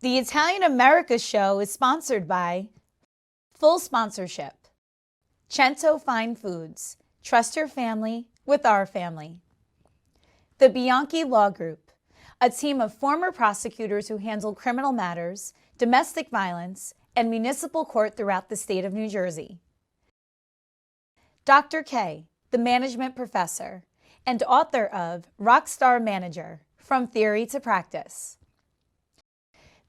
The Italian America show is sponsored by Full Sponsorship, Cento Fine Foods, trust your family with our family. The Bianchi Law Group, a team of former prosecutors who handle criminal matters, domestic violence, and municipal court throughout the state of New Jersey. Dr. K, the management professor and author of Rockstar Manager, From Theory to Practice.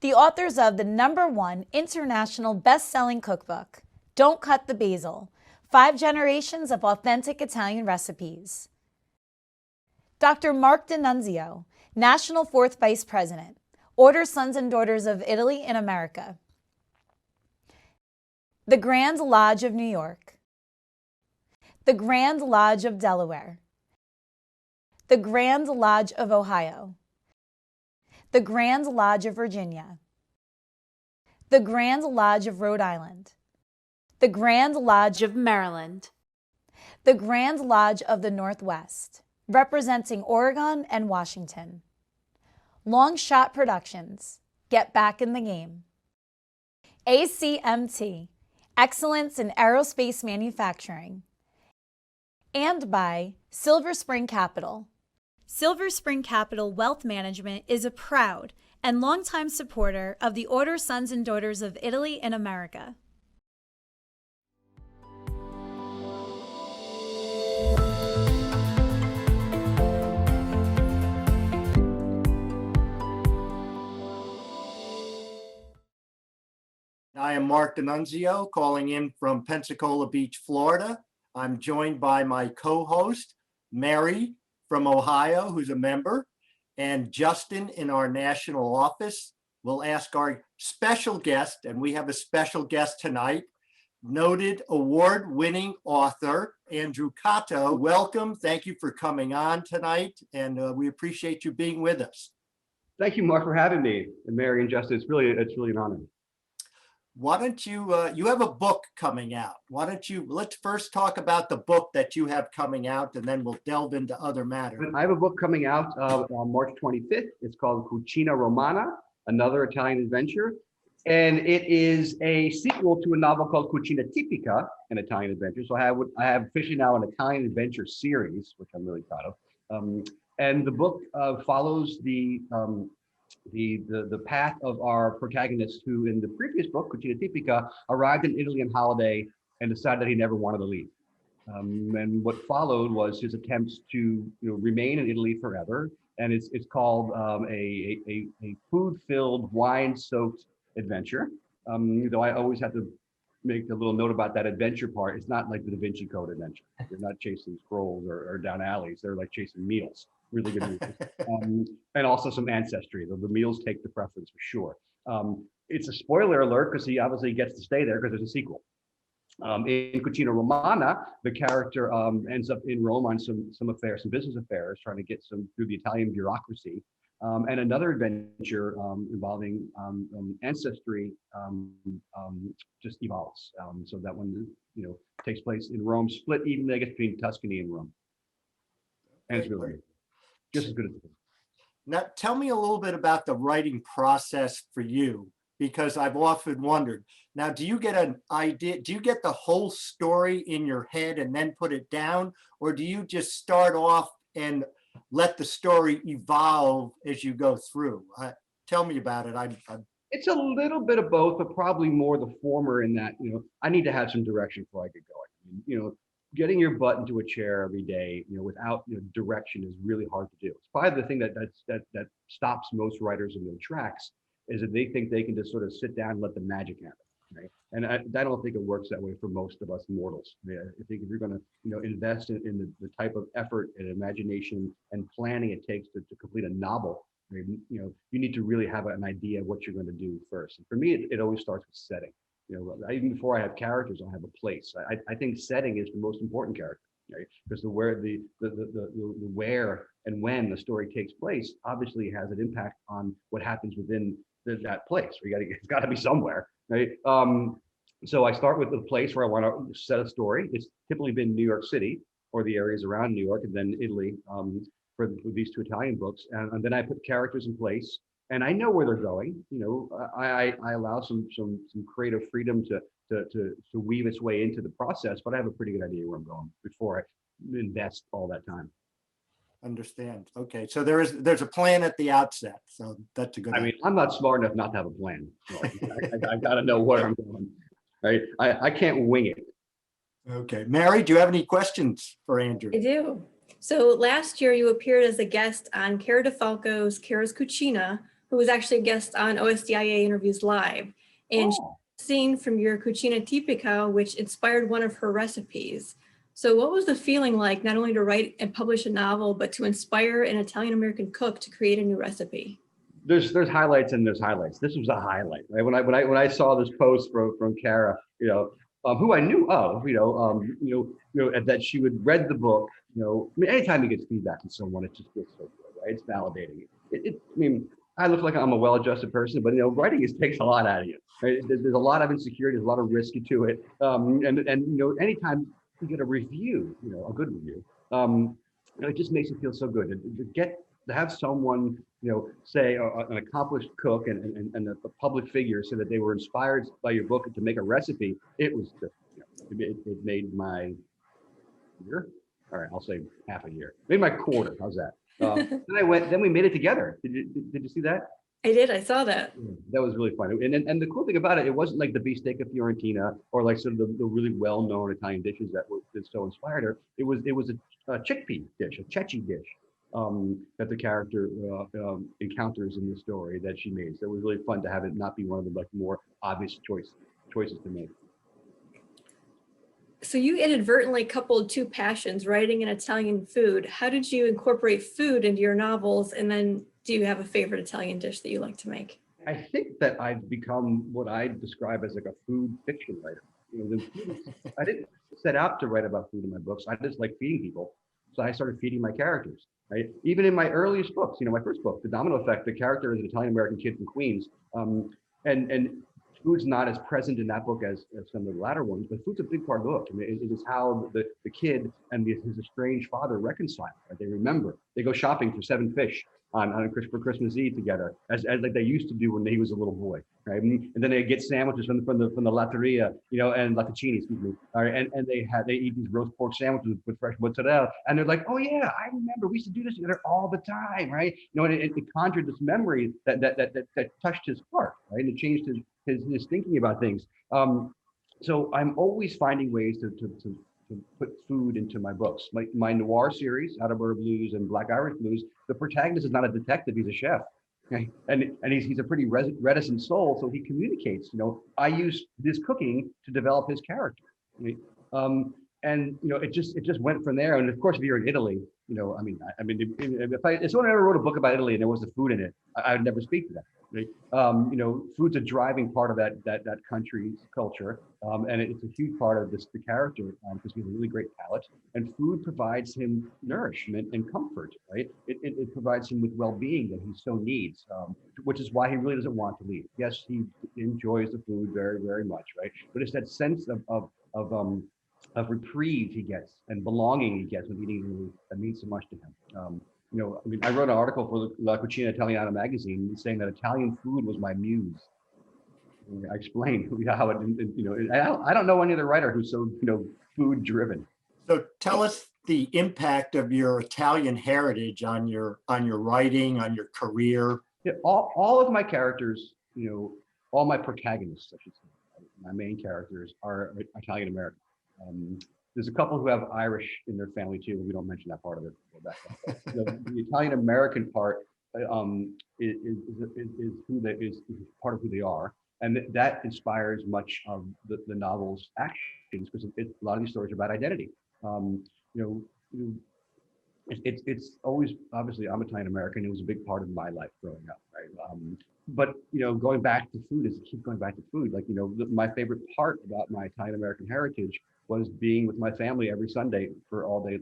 The authors of the #1 international best-selling cookbook, Don't Cut the Basil, 5 Generations of Authentic Italian Recipes. Dr. Mark D'Annunzio, National 4th Vice President, Order Sons and Daughters of Italy in America. The Grand Lodge of New York. The Grand Lodge of Delaware. The Grand Lodge of Ohio. The Grand Lodge of Virginia. The Grand Lodge of Rhode Island. The Grand Lodge of Maryland. The Grand Lodge of the Northwest, representing Oregon and Washington. Long Shot Productions, get back in the game. ACMT, Excellence in Aerospace Manufacturing. And by Silver Spring Capital. Silver Spring Capital Wealth Management is a proud and longtime supporter of the Order Sons and Daughters of Italy in America. I am Mark D'Annunzio, calling in from Pensacola Beach, Florida. I'm joined by my co-host, Mary from Ohio, who's a member, and Justin in our national office. We'll ask our special guest, and we have a special guest tonight, noted award-winning author, Andrew Cotto. Welcome. Thank you for coming on tonight, and we appreciate you being with us. Thank you, Mark, for having me, and Mary and Justin. It's really an honor. Why don't you, you have a book coming out. Why don't you, let's first talk about the book that you have coming out, and then we'll delve into other matters. I have a book coming out on March 25th. It's called Cucina Romana, Another Italian Adventure. And it is a sequel to a novel called Cucina Tipica, an Italian adventure. So I have officially now an Italian adventure series, which I'm really proud of. And the book follows the path of our protagonist, who in the previous book, Cucina Tipica, arrived in Italy on holiday and decided that he never wanted to leave. And what followed was his attempts to remain in Italy forever. And it's called a food-filled, wine-soaked adventure. Though I always have to make a little note about that adventure part. It's not like the Da Vinci Code adventure. They're not chasing scrolls or down alleys. They're like chasing meals. Really good meals. And also some ancestry. The meals take the preference for sure. It's a spoiler alert because he obviously gets to stay there because there's a sequel. In Cucina Romana, the character ends up in Rome on some business affairs, trying to get through the Italian bureaucracy. And another adventure involving ancestry just evolves. So that one, takes place in Rome, split evenly, I guess, between Tuscany and Rome. And it's really just as good as it is. Now, tell me a little bit about the writing process for you, because I've often wondered. Now, do you get an idea? Do you get the whole story in your head and then put it down? Or do you just start off and let the story evolve as you go through? Tell me about it. It's a little bit of both, but probably more the former in that, I need to have some direction before I get going. Getting your butt into a chair every day, without direction is really hard to do. It's probably the thing that stops most writers in their tracks, is that they think they can just sort of sit down and let the magic happen, right? And I don't think it works that way for most of us mortals. I think if you're going to invest in the type of effort and imagination and planning it takes to complete a novel, you need to really have an idea of what you're going to do first. And for me, it always starts with setting. Even before I have characters, I'll have a place. I think setting is the most important character, right? Because the where and when the story takes place obviously has an impact on what happens within that place. It's got to be somewhere, right? So I start with the place where I want to set a story. It's typically been New York City or the areas around New York, and then Italy for these two Italian books. And then I put characters in place. and I know where they're going. I allow some creative freedom to weave its way into the process, but I have a pretty good idea where I'm going before I invest all that time. Understand. Okay, so there's a plan at the outset, so that's a good I mean, idea. I'm not smart enough not to have a plan. So I got to know where I'm going. Right? I can't wing it. Okay, Mary, do you have any questions for Andrew? I do. So last year you appeared as a guest on Cara DeFalco's Cara's Cucina, who was actually a guest on OSDIA Interviews Live. And she Oh. scene from your Cucina Tipica, which inspired one of her recipes. So what was the feeling like not only to write and publish a novel, but to inspire an Italian-American cook to create a new recipe? There's highlights and there's highlights. This was a highlight, right? When I saw this post from Cara, who I knew of, that she would read the book. I mean, anytime you get feedback from someone, it just feels so good, right? It's validating. I mean, I look like I'm a well-adjusted person, but writing takes a lot out of you. Right? There's a lot of insecurity, there's a lot of risk to it, and anytime you get a review, a good review, it just makes you feel so good to have someone, say an accomplished cook and a public figure say that they were inspired by your book to make a recipe. It was just, it made my year. All right, I'll say half a year. Made my quarter. How's that? Then we made it together. Did you see that? I did. I saw that. That was really fun. And the cool thing about it wasn't like the beefsteak of Fiorentina or like sort of the really well-known Italian dishes that so inspired her. It was a chickpea dish, a cecchi dish, that the character encounters in the story that she made. So it was really fun to have it not be one of the more obvious choices to make. So you inadvertently coupled two passions, writing and Italian food. How did you incorporate food into your novels? And then do you have a favorite Italian dish that you like to make? I think that I've become what I describe as like a food fiction writer. I didn't set out to write about food in my books. I just like feeding people. So I started feeding my characters, right? Even in my earliest books, my first book, The Domino Effect, the character is an Italian-American kid from Queens. And food's not as present in that book as some of the latter ones, but food's a big part of the book. I mean, it is how the kid and his estranged father reconcile. Right? They remember. They go shopping for 7 fish for Christmas Eve together, as like they used to do when he was a little boy, right? And then they get sandwiches from the latteria, and latticini, excuse me. All right, and they eat these roast pork sandwiches with fresh mozzarella, and they're like, oh yeah, I remember we used to do this together all the time, right? And it conjured this memory that touched his heart, right? And it changed his thinking about things. So I'm always finding ways to put food into my books. Like my noir series, Attleboro Blues and Black Irish Blues, the protagonist is not a detective, he's a chef. Okay? And he's a pretty reticent soul, so he communicates, I use this cooking to develop his character. Right? It just went from there. And of course, if you're in Italy, if someone ever wrote a book about Italy and there was the food in it, I would never speak to that. Right? Food's a driving part of that country's culture, and it's a huge part of the character because he has a really great palate. And food provides him nourishment and comfort. Right? It provides him with well-being that he so needs, which is why he really doesn't want to leave. Yes, he enjoys the food very, very much. Right? But it's that sense of reprieve he gets and belonging he gets when eating Italy that means so much to him. I wrote an article for La Cucina Italiana magazine saying that Italian food was my muse. I explained how I don't know any other writer who's so food driven. So tell us the impact of your Italian heritage on your writing, on your career. Yeah, all of my characters, all my protagonists, I should say, my main characters are Italian American. There's a couple who have Irish in their family too. We don't mention that part of it. The Italian American part is part of who they are, and that inspires much of the novel's actions because a lot of these stories are about identity. It's always, obviously I'm Italian American. It was a big part of my life growing up, right? But going back to food keep going back to food. Like my favorite part about my Italian American heritage was being with my family every Sunday for all day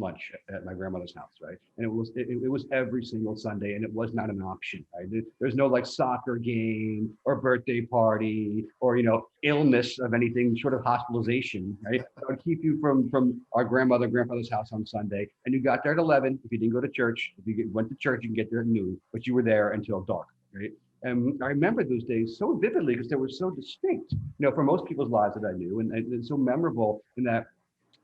lunch at my grandmother's house, right? And it was every single Sunday, and it was not an option, right? There's no like soccer game or birthday party or illness of anything short of hospitalization, right? That would keep you from our grandfather's house on Sunday, and you got there at 11. If you didn't go to church, if you went to church, you can get there at noon, but you were there until dark, right? And I remember those days so vividly because they were so distinct, for most people's lives that I knew, and so memorable in that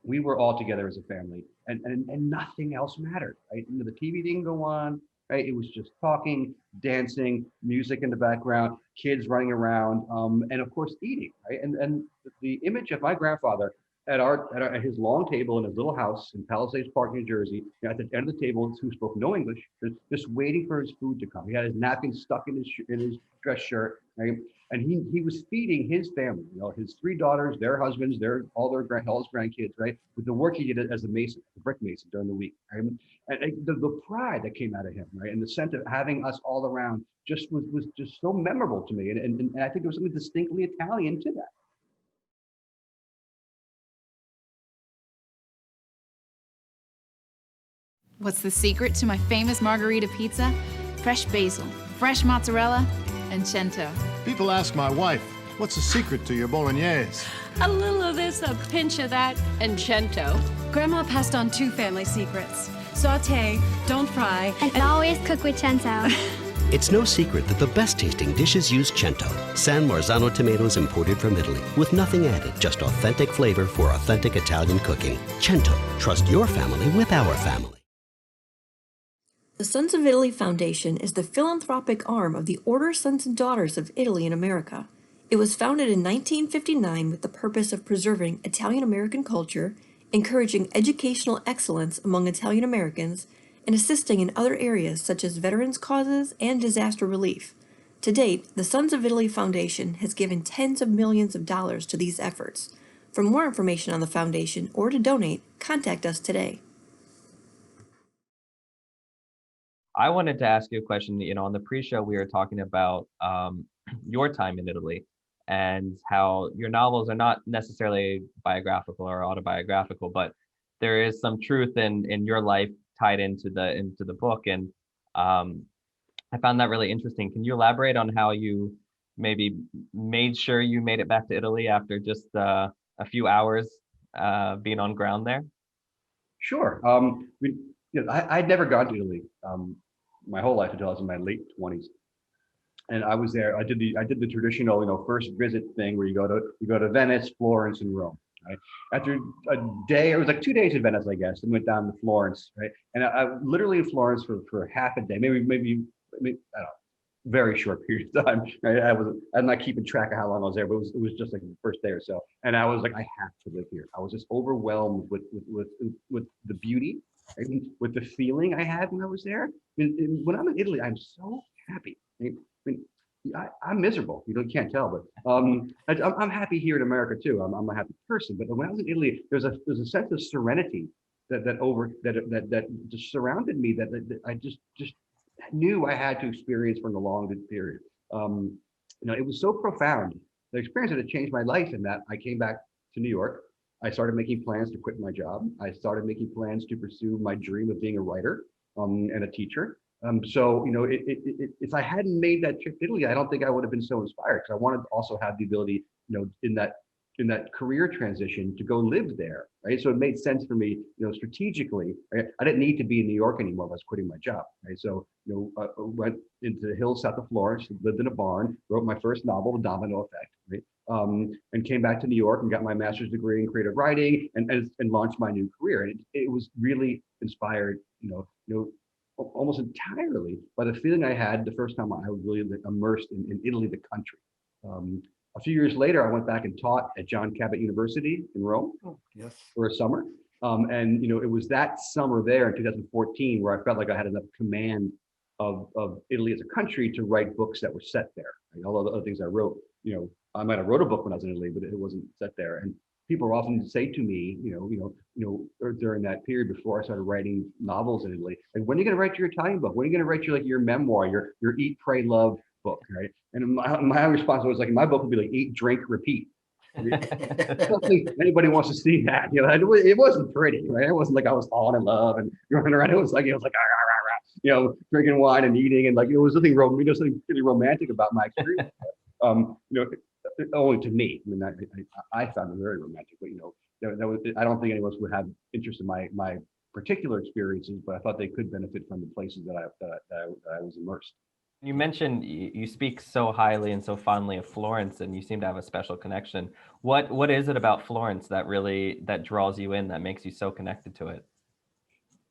we were all together as a family, and nothing else mattered, right? The TV didn't go on, right? It was just talking, dancing, music in the background, kids running around, and of course eating, right? And the image of my grandfather at his long table in his little house in Palisades Park, New Jersey, at the end of the table, who spoke no English, just waiting for his food to come. He had his napkin stuck in his dress shirt, right? And he was feeding his family, his 3 daughters, their husbands, all his grandkids, right? With the work he did as a mason, a brick mason during the week, right? And the pride that came out of him, right? And the sense of having us all around just was just so memorable to me. And I think there was something distinctly Italian to that. What's the secret to my famous margarita pizza? Fresh basil, fresh mozzarella, and cento. People ask my wife, what's the secret to your bolognese? A little of this, a pinch of that, and cento. Grandma passed on 2 family secrets. Saute, don't fry, and always cook with cento. It's no secret that the best tasting dishes use cento, San Marzano tomatoes imported from Italy, with nothing added, just authentic flavor for authentic Italian cooking. Cento, trust your family with our family. The Sons of Italy Foundation is the philanthropic arm of the Order Sons and Daughters of Italy in America. It was founded in 1959 with the purpose of preserving Italian-American culture, encouraging educational excellence among Italian Americans, and assisting in other areas such as veterans' causes and disaster relief. To date, the Sons of Italy Foundation has given tens of millions of dollars to these efforts. For more information on the foundation or to donate, contact us today. I wanted to ask you a question. On the pre-show, we were talking about your time in Italy and how your novels are not necessarily biographical or autobiographical, but there is some truth in your life tied into the book. And I found that really interesting. Can you elaborate on how you maybe made sure you made it back to Italy after just a few hours being on ground there? Sure. I'd never gone to Italy my whole life until I was in my late 20s, and I was there. I did the traditional, first visit thing where you go to Venice, Florence, and Rome. Right? After a day, it was like 2 days in Venice, I guess, and went down to Florence. Right, and I literally in Florence for half a day, maybe I don't know, very short period of time. Right? I'm not keeping track of how long I was there, but it was just like the first day or so, and I was like, I have to live here. I was just overwhelmed with the beauty. With the feeling I had when I was there. When I'm in Italy, I'm so happy. I'm miserable. You can't tell, but I'm happy here in America too. I'm a happy person. But when I was in Italy, there's a sense of serenity that just surrounded me. That I just knew I had to experience for a long period. It was so profound. The experience that had changed my life, in that I came back to New York. I started making plans to quit my job. I started making plans to pursue my dream of being a writer and a teacher. If I hadn't made that trip to Italy, I don't think I would have been so inspired, because I wanted to also have the ability, in that career transition, to go live there, right? So it made sense for me, strategically. Right? I didn't need to be in New York anymore. I was quitting my job, right? So, I went into the hills south of Florence, lived in a barn, wrote my first novel, The Domino Effect, right? And came back to New York and got my master's degree in creative writing and launched my new career. And it was really inspired, almost entirely by the feeling I had the first time I was really immersed in Italy, the country. A few years later, I went back and taught at John Cabot University in Rome for a summer. It was that summer there in 2014 where I felt like I had enough command of Italy as a country to write books that were set there. Right? All the other things I wrote, I might have wrote a book when I was in Italy, but it wasn't set there. And people often say to me, during that period before I started writing novels in Italy, like, when are you going to write your Italian book? When are you going to write your memoir, your Eat, Pray, Love book, right? And my response was like, my book would be like Eat, Drink, Repeat. I don't think anybody wants to see that. It wasn't pretty, right? It wasn't like I was falling in love and running around. It was like, ah, rah, rah, rah, drinking wine and eating, and like it was nothing nothing really romantic about my experience. Only to me. I mean, I found it very romantic, but that was, I don't think anyone else would have interest in my particular experiences, but I thought they could benefit from the places that I was immersed. You mentioned you speak so highly and so fondly of Florence, and you seem to have a special connection. What is it about Florence that draws you in, that makes you so connected to it?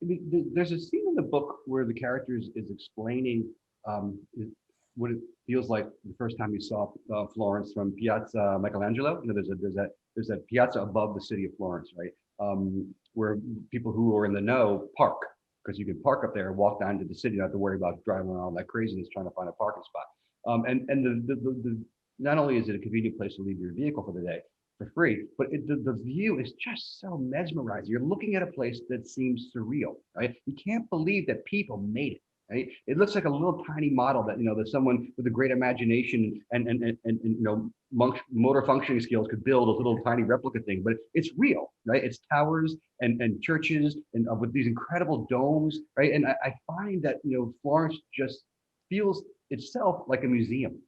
There's a scene in the book where the character is explaining what it feels like the first time you saw Florence from Piazza Michelangelo. There's that piazza above the city of Florence, right? Where people who are in the know park, because you can park up there and walk down to the city, not have to worry about driving around all that craziness trying to find a parking spot. And the not only is it a convenient place to leave your vehicle for the day for free, but the view is just so mesmerizing. You're looking at a place that seems surreal, right? You can't believe that people made it. Right? It looks like a little tiny model that that someone with a great imagination and motor functioning skills could build a little tiny replica thing, but it's real, right? It's towers and churches and with these incredible domes, right? And I find that Florence just feels itself like a museum,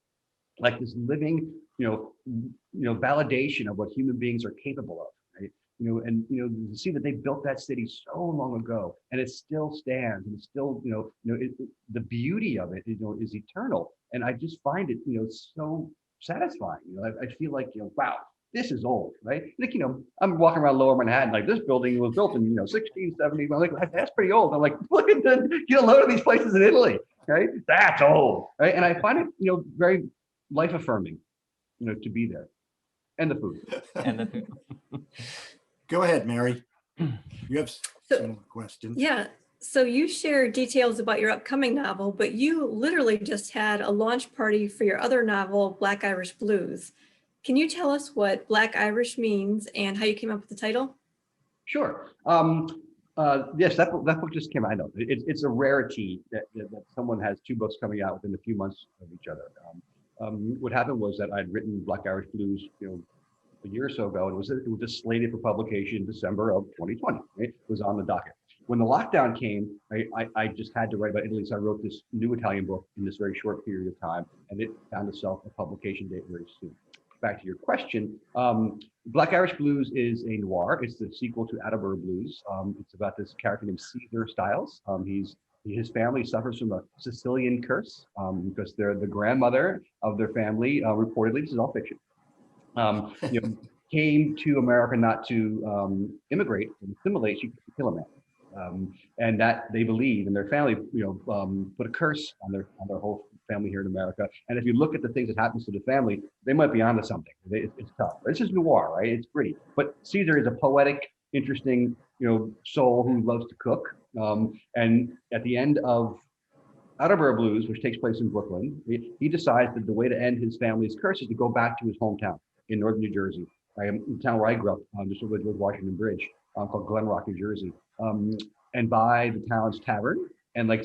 like this living validation of what human beings are capable of, right? To see that they built that city so long ago and it still stands and it's still, the beauty of it, is eternal. And I just find it, so satisfying. I feel like, wow, this is old, right? Like, I'm walking around Lower Manhattan, like this building was built in, 1670. I'm like, that's pretty old. I'm like, look at get a load of these places in Italy, right? That's old, right? And I find it, very life affirming, to be there. And the food. And the food. Go ahead, Mary. You have some questions. Yeah. So you share details about your upcoming novel, but you literally just had a launch party for your other novel, Black Irish Blues. Can you tell us what Black Irish means and how you came up with the title? Sure. Yes, that book just came out. I know it's a rarity that someone has two books coming out within a few months of each other. What happened was that I'd written Black Irish Blues, a year or so ago, and it was just slated for publication in December of 2020. Right? It was on the docket. When the lockdown came, I just had to write about Italy, so I wrote this new Italian book in this very short period of time, and it found itself a publication date very soon. Back to your question, Black Irish Blues is a noir. It's the sequel to Attleboro Blues. It's about this character named Caesar Styles. His family suffers from a Sicilian curse because they're the grandmother of their family, reportedly, this is all fiction, came to America not to immigrate and assimilate, she could kill a man. And that they believe, and their family, put a curse on their whole family here in America. And if you look at the things that happens to the family, they might be onto something. It's tough. This is noir, right? It's pretty. But Caesar is a poetic, interesting, soul who loves to cook. And at the end of Attleboro Blues, which takes place in Brooklyn, he decides that the way to end his family's curse is to go back to his hometown in northern New Jersey, right? The town where I grew up, just over with Washington Bridge, called Glen Rock, New Jersey, and buy the town's tavern and have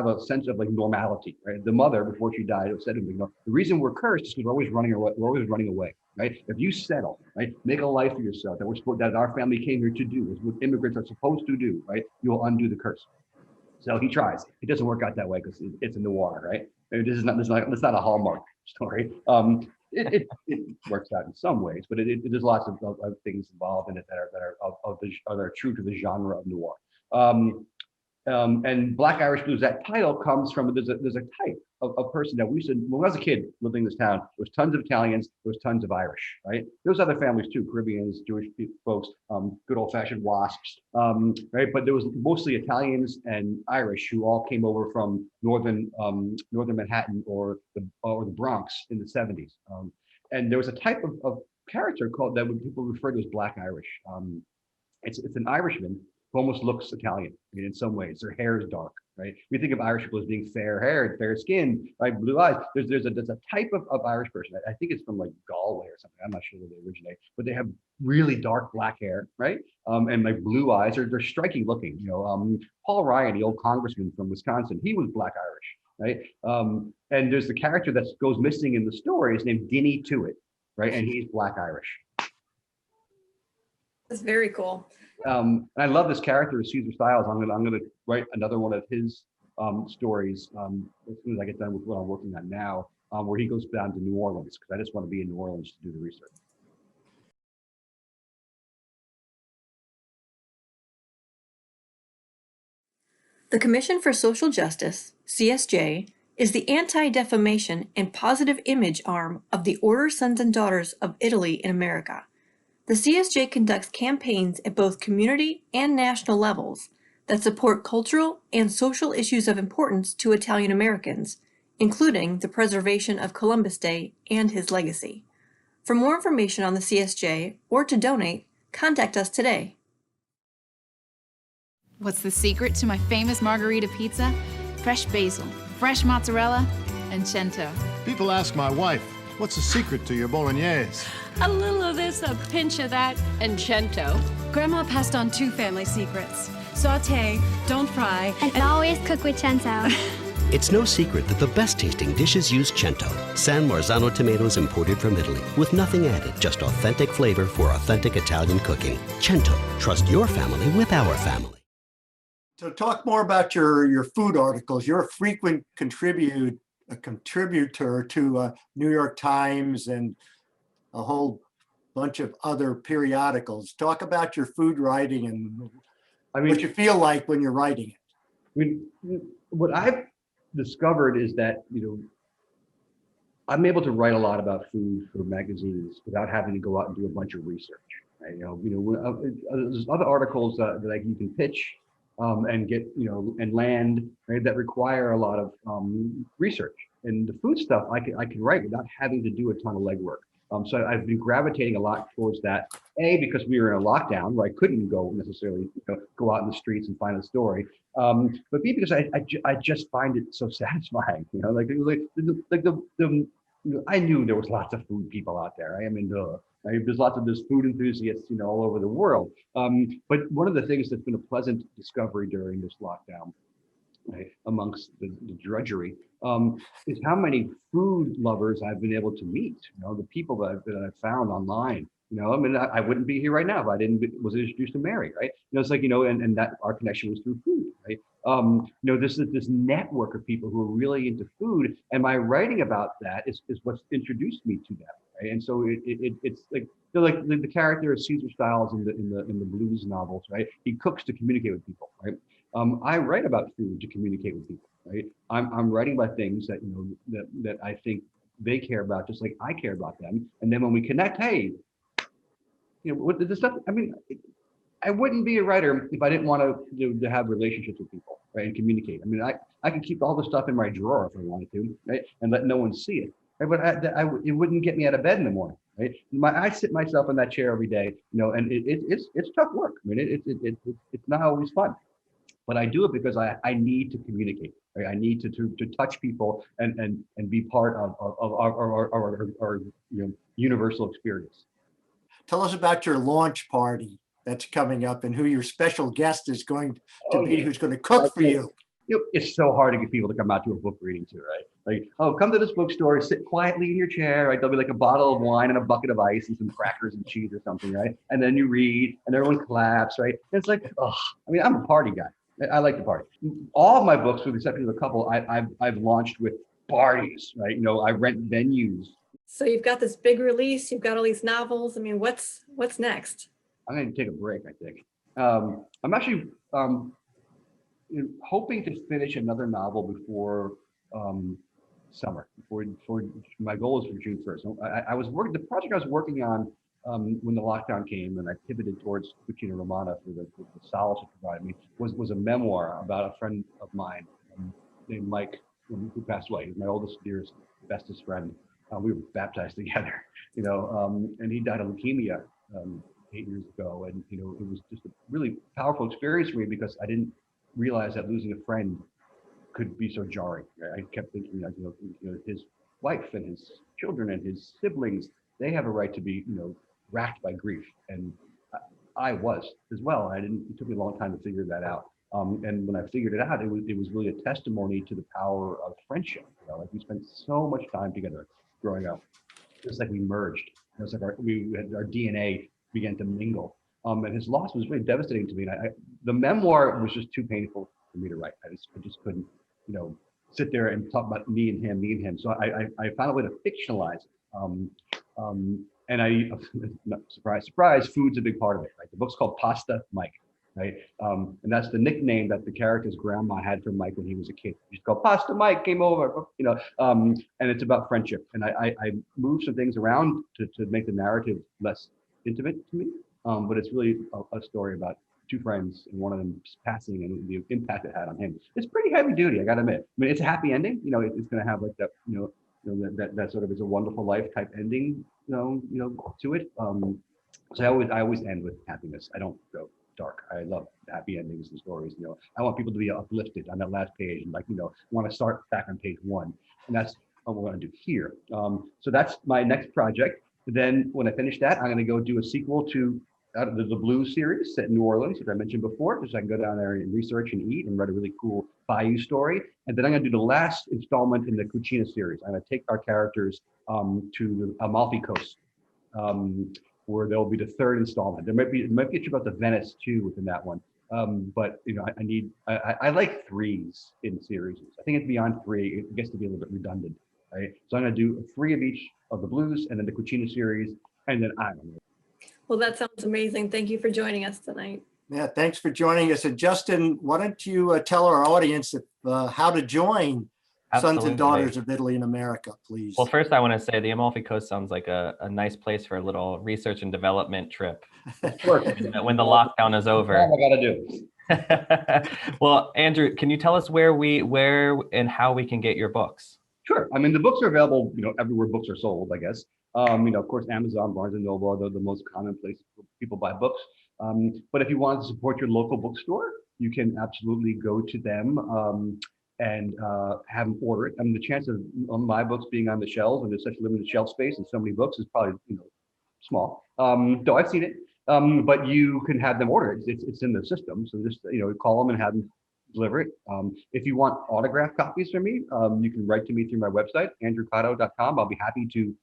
a sense of normality, right? The mother, before she died, said to him, the reason we're cursed is because we're always running away, right? If you settle, right, make a life for yourself that our family came here to do, is what immigrants are supposed to do, right? You will undo the curse. So he tries. It doesn't work out that way because it's a noir, right? It's not a Hallmark story. It works out in some ways, but there's lots of things involved in it that are true to the genre of noir. And Black Irish Blues, that title comes from, there's a type of person that we used to, when I was a kid living in this town, there was tons of Italians, there was tons of Irish, right? There was other families too, Caribbeans, Jewish folks, good old fashioned WASPs, right? But there was mostly Italians and Irish who all came over from northern Manhattan or the Bronx in the 70s. And there was a type of character that people refer to as Black Irish. It's an Irishman who almost looks Italian. I mean, in some ways, their hair is dark, right? We think of Irish people as being fair-haired, fair-skinned, right? Blue eyes. There's a type of Irish person. I think it's from Galway or something. I'm not sure where they originate, but they have really dark black hair, right? And blue eyes. They're striking looking. Paul Ryan, the old congressman from Wisconsin, he was Black Irish, right? And there's the character that goes missing in the story is named Dinny Tuitt. right? And he's Black Irish. That's very cool. And I love this character, Caesar Styles. I'm gonna write another one of his stories as soon as I get done with what I'm working on now, where he goes down to New Orleans, because I just want to be in New Orleans to do the research. The Commission for Social Justice, CSJ, is the anti-defamation and positive image arm of the Order Sons and Daughters of Italy in America. The CSJ conducts campaigns at both community and national levels that support cultural and social issues of importance to Italian Americans, including the preservation of Columbus Day and his legacy. For more information on the CSJ or to donate, contact us today. What's the secret to my famous margarita pizza? Fresh basil, fresh mozzarella, and cento. People ask my wife, what's the secret to your bolognese? A little of this, a pinch of that, and cento. Grandma passed on 2 family secrets. Saute, don't fry, and always cook with cento. It's no secret that the best tasting dishes use cento, San Marzano tomatoes imported from Italy, with nothing added, just authentic flavor for authentic Italian cooking. Cento, trust your family with our family. So talk more about your food articles. You're a frequent contributor to New York Times and a whole bunch of other periodicals. Talk about your food writing and what you feel like when you're writing it. What I've discovered is that, I'm able to write a lot about food for magazines without having to go out and do a bunch of research. Right? There's other articles that you can pitch and get, and land, right, that require a lot of research. And the food stuff I can write without having to do a ton of legwork. So I've been gravitating a lot towards that. A, because we were in a lockdown where I couldn't go necessarily go out in the streets and find a story. But B, because I just find it so satisfying. I knew there was lots of food people out there. There's lots of food enthusiasts, all over the world. But one of the things that's been a pleasant discovery during this lockdown, right, amongst the drudgery, is how many food lovers I've been able to meet. The people that I've found online. I wouldn't be here right now if I was introduced to Mary, right? It's like, and that our connection was through food, right? This network of people who are really into food, and my writing about that is what's introduced me to them, right? And so it's like, the character of Caesar Styles in the blues novels, right? He cooks to communicate with people, right? I write about food to communicate with people, right? I'm writing about things that that I think they care about, just like I care about them. And then when we connect, hey, what the stuff? I wouldn't be a writer if I didn't want to have relationships with people, right, and communicate. I could keep all the stuff in my drawer if I wanted to, right, and let no one see it, right? But it wouldn't get me out of bed in the morning, right? I sit myself in that chair every day, and it's tough work. It's not always fun, but I do it because I need to communicate. Right? I need to touch people and be part of our universal experience. Tell us about your launch party that's coming up and who your special guest is going to be, who's going to cook for you. It's so hard to get people to come out to a book reading too, right? Like, oh, come to this bookstore, sit quietly in your chair, right? There'll be like a bottle of wine and a bucket of ice and some crackers and cheese or something, right? And then you read and everyone claps, right? And it's like, I'm a party guy. I like to party. All of my books, with the exception of a couple, I've launched with parties, right? I rent venues. So you've got this big release, you've got all these novels. What's next? I'm going to take a break, I think. I'm actually hoping to finish another novel before summer. Before my goal is for June 1st. I was working, the project I was working on when the lockdown came, and I pivoted towards Cucina Romana for the solace it provided me, was a memoir about a friend of mine named Mike, who passed away. He's my oldest, dearest, bestest friend. We were baptized together, and he died of leukemia 8 years ago. And, it was just a really powerful experience for me because I didn't realize that losing a friend could be so jarring. Right? I kept thinking that, his wife and his children and his siblings, they have a right to be, racked by grief. And I was as well. It took me a long time to figure that out. And when I figured it out, it was really a testimony to the power of friendship. Like we spent so much time together growing up, just like we merged. It was like our DNA began to mingle. And his loss was really devastating to me. And the memoir was just too painful for me to write. I just couldn't, sit there and talk about me and him. So I found a way to fictionalize it. And not surprise, food's a big part of it, right? The book's called Pasta Mike, right? And that's the nickname that the character's grandma had for Mike when he was a kid. She's called Pasta Mike, came over, and it's about friendship. And I moved some things around to make the narrative less intimate to me. But it's really a story about two friends and one of them passing and the impact it had on him. It's pretty heavy duty, I gotta admit. I mean, it's a happy ending. It's gonna have like that, that sort of is a wonderful life type ending, to it. So I always end with happiness. I don't go dark. I love happy endings and stories. I want people to be uplifted on that last page and want to start back on page 1. And that's what we're gonna do here. So that's my next project. Then when I finish that, I'm gonna go do a sequel to the Blues series set in New Orleans, which I mentioned before, so I can go down there and research and eat and write a really cool bayou story. And then I'm going to do the last installment in the Cucina series. I'm going to take our characters to the Amalfi Coast, where there'll be the 3rd installment. There might be a trip out to Venice too within that one. But I like 3s in series. I think it's beyond 3. It gets to be a little bit redundant, right? So I'm going to do 3 of each of the Blues, and then the Cucina series, and then I don't know. Well, that sounds amazing. Thank you for joining us tonight. Yeah, thanks for joining us. And Justin, why don't you tell our audience how to join Sons and Daughters of Italy in America, please? Well, first I want to say the Amalfi Coast sounds like a nice place for a little research and development trip when the lockdown is over. All I gotta do. Well, Andrew, can you tell us where and how we can get your books? Sure. I mean, the books are available, everywhere books are sold, I guess. Of course, Amazon, Barnes and Noble are the most common place people buy books. But if you want to support your local bookstore, you can absolutely go to them and have them order it. I mean, the chance of my books being on the shelves and there's such limited shelf space and so many books is probably small. Though I've seen it, but you can have them order it. It's in the system. So just call them and have them deliver it. If you want autographed copies from me, you can write to me through my website, andrewcotto.com. I'll be happy to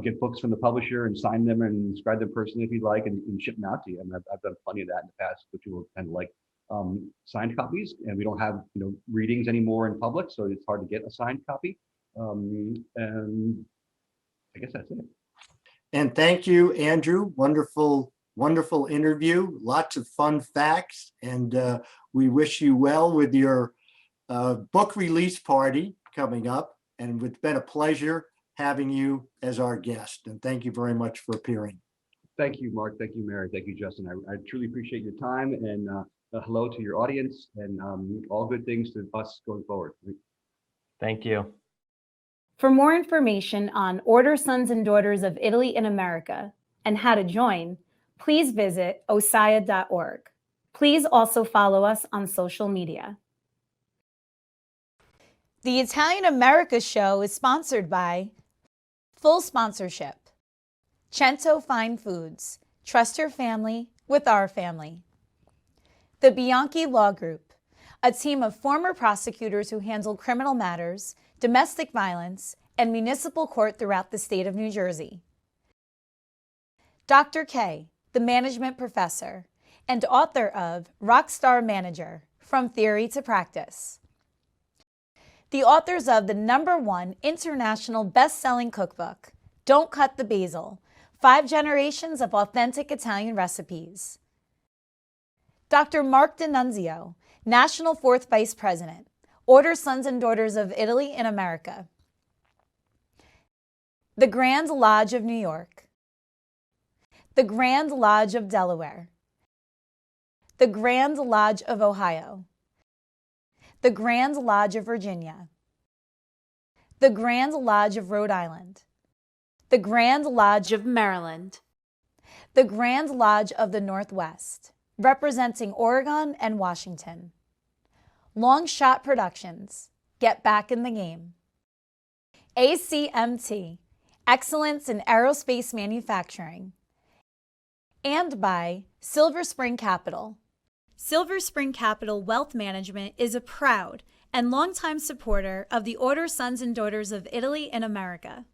get books from the publisher and sign them and inscribe them personally if you'd like, and ship them out to you. And I've done plenty of that in the past, but you will tend to like signed copies, and we don't have readings anymore in public, so it's hard to get a signed copy. And I guess that's it. And thank you, Andrew. Wonderful interview. Lots of fun facts, and we wish you well with your book release party coming up. And it's been a pleasure having you as our guest. And thank you very much for appearing. Thank you, Mark. Thank you, Mary. Thank you, Justin. I truly appreciate your time, and hello to your audience, and all good things to us going forward. Thank you. For more information on Order Sons and Daughters of Italy in America and how to join, please visit osdia.org. Please also follow us on social media. The Italian America show is sponsored by Full Sponsorship, Cento Fine Foods, trust your family with our family. The Bianchi Law Group, a team of former prosecutors who handle criminal matters, domestic violence, and municipal court throughout the state of New Jersey. Dr. K, the management professor and author of Rockstar Manager, From Theory to Practice. The authors of the #1 international best-selling cookbook, Don't Cut the Basil, 5 Generations of Authentic Italian Recipes. Dr. Mark D'Annunzio, National 4th Vice President, Order Sons and Daughters of Italy in America. The Grand Lodge of New York. The Grand Lodge of Delaware. The Grand Lodge of Ohio. The Grand Lodge of Virginia. The Grand Lodge of Rhode Island. The Grand Lodge of Maryland. The Grand Lodge of the Northwest, representing Oregon and Washington. Long Shot Productions, get back in the game. ACMT, Excellence in Aerospace Manufacturing. And by Silver Spring Capital. Silver Spring Capital Wealth Management is a proud and longtime supporter of the Order Sons and Daughters of Italy in America.